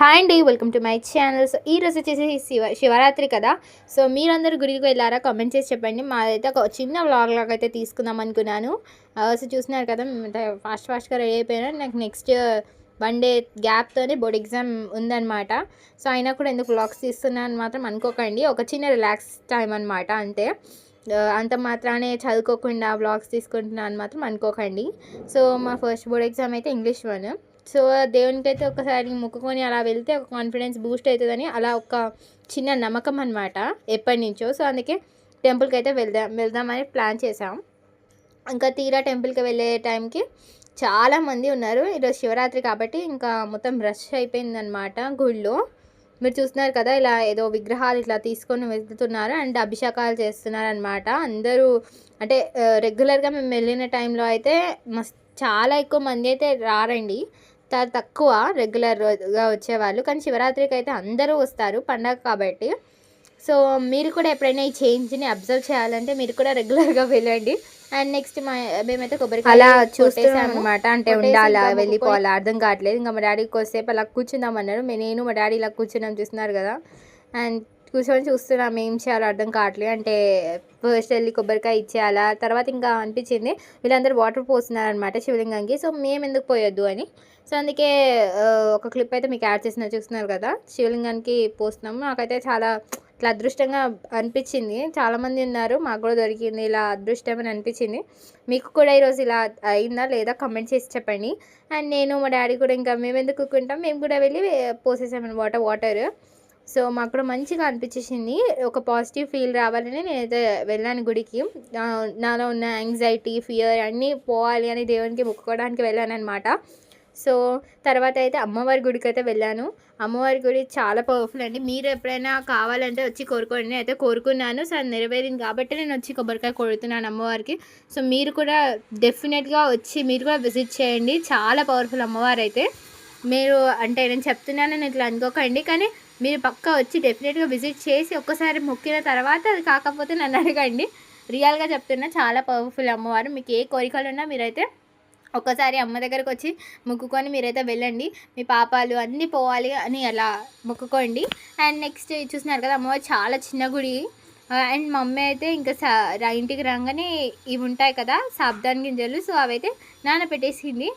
Hi అండి, welcome to my channel. So ఈరోజు వచ్చేసి శివరాత్రి కదా. సో మీరందరూ గుడికి వెళ్ళారా? కామెంట్ చేసి చెప్పండి. మాదైతే ఒక చిన్న వ్లాగ్ లాగా అయితే తీసుకుందాం అనుకున్నాను. సో చూస్తున్నారు కదా, మేమైతే ఫాస్ట్గా రెడీ అయిపోయినా. నాకు నెక్స్ట్ 1 డే గ్యాప్తోనే బోర్డ్ ఎగ్జామ్ ఉందన్నమాట. సో అయినా కూడా ఎందుకు వ్లాగ్స్ తీస్తున్నాను అని మాత్రం అనుకోకండి. ఒక చిన్న రిలాక్స్ టైం అనమాట అంతే. అంత మాత్రానే చదువుకోకుండా వ్లాగ్స్ తీసుకుంటున్నాను అని మాత్రం అనుకోకండి. సో మా ఫస్ట్ బోర్డ్ ఎగ్జామ్ అయితే ఇంగ్లీష్ 1. సో దేవునికైతే ఒకసారి మొక్కుకొని అలా వెళ్తే ఒక కాన్ఫిడెన్స్ బూస్ట్ అవుతుందని అలా ఒక చిన్న నమ్మకం అనమాట ఎప్పటినుంచో. సో అందుకే టెంపుల్కి అయితే వెళ్దామని ప్లాన్ చేసాం. ఇంకా తీరా టెంపుల్కి వెళ్ళే టైంకి చాలామంది ఉన్నారు. ఈరోజు శివరాత్రి కాబట్టి ఇంకా మొత్తం రష్ అయిపోయిందనమాట గుళ్ళో. మీరు చూస్తున్నారు కదా, ఇలా ఏదో విగ్రహాలు ఇట్లా తీసుకొని వెళ్తున్నారు అండ్ అభిషేకాలు చేస్తున్నారు అనమాట అందరూ. అంటే రెగ్యులర్గా మేము వెళ్ళిన టైంలో అయితే చాలా ఎక్కువ మంది అయితే రారండి, తక్కువ రెగ్యులర్గా వచ్చేవాళ్ళు. కానీ శివరాత్రికి అయితే అందరూ వస్తారు, పండగ కాబట్టి. సో మీరు కూడా ఎప్పుడైనా ఈ చేంజ్ని అబ్జర్వ్ చేయాలంటే మీరు కూడా రెగ్యులర్గా వెళ్ళండి. అండ్ నెక్స్ట్ మేమైతే కొబ్బరికాయ అలా చూస్తాం అనమాట. అంటే ఉండాలా వెళ్ళిపోవాలా అర్థం కావట్లేదు. ఇంకా మా డాడీ కొద్దిసేపు అలా కూర్చుందాం అన్నారు. నేను మా డాడీ ఇలా కూర్చున్నాం, చూస్తున్నారు కదా. అండ్ కూర్చొని చూస్తున్నాం ఏం చేయాలో అర్థం కావట్లేదు. అంటే ఫస్ట్ వెళ్ళి కొబ్బరికాయ ఇచ్చేయాలా, తర్వాత ఇంకా అనిపించింది వీళ్ళందరూ వాటర్ పోస్తున్నారనమాట శివలింగంకి. సో మేము ఎందుకు పోయొద్దు అని. సో అందుకే ఒక క్లిప్ అయితే మీకు యాడ్ చేసిన చూస్తున్నారు కదా, శివలింగానికి పోస్తున్నాము. నాకైతే చాలా ఇట్లా అదృష్టంగా అనిపించింది. చాలామంది ఉన్నారు, మాకు కూడా దొరికింది ఇలా అదృష్టం అని అనిపించింది. మీకు కూడా ఈరోజు ఇలా అయిందా లేదా కమెంట్ చేసి చెప్పండి. అండ్ నేను మా డాడీ కూడా ఇంకా మేము ఎందుకు కూకుంటాం, మేము కూడా వెళ్ళి పోసేసామన్నమాట వాటర్. సో మాకు కూడా మంచిగా అనిపించేసింది, ఒక పాజిటివ్ ఫీల్ రావాలని నేనైతే వెళ్ళాను గుడికి. నాలో ఉన్న యాంగ్జైటీ, ఫియర్ అన్నీ పోవాలి అని దేవునికి మొక్కుకోవడానికి వెళ్ళాను అనమాట. సో తర్వాత అయితే అమ్మవారి గుడికి అయితే వెళ్ళాను. అమ్మవారి గుడి చాలా పవర్ఫుల్ అండి. మీరు ఎప్పుడైనా కావాలంటే వచ్చి కోరుకోండి. అయితే కోరుకున్నాను, సో అది నెరవేరింది కాబట్టి నేను వచ్చి కొబ్బరికాయ కొడుతున్నాను అమ్మవారికి. సో మీరు కూడా డెఫినెట్గా వచ్చి మీరు కూడా విజిట్ చేయండి. చాలా పవర్ఫుల్ అమ్మవారు అయితే. మీరు అంటే నేను చెప్తున్నానని ఇట్లా అనుకోకండి, కానీ మీరు పక్కా వచ్చి డెఫినెట్గా విజిట్ చేసి ఒక్కసారి మొక్కిన తర్వాత అది కాకపోతే నన్ను అడగండి. రియల్గా చెప్తున్నా, చాలా పవర్ఫుల్ అమ్మవారు. మీకు ఏ కోరికలు ఉన్నా మీరైతే ఒక్కసారి అమ్మ దగ్గరకు వచ్చి మొక్కుకొని మీరైతే వెళ్ళండి. మీ పాపాలు అన్నీ పోవాలి అని అలా మొక్కుకోండి. అండ్ నెక్స్ట్ చూస్తున్నారు కదా, అమ్మవారు చాలా చిన్న గుడి. అండ్ మమ్మీ అయితే ఇంకా ఇంటికి రాగానే ఇవి ఉంటాయి కదా సాబ్దాన్ గింజలు, సో అవైతే నానబెట్టేసింది.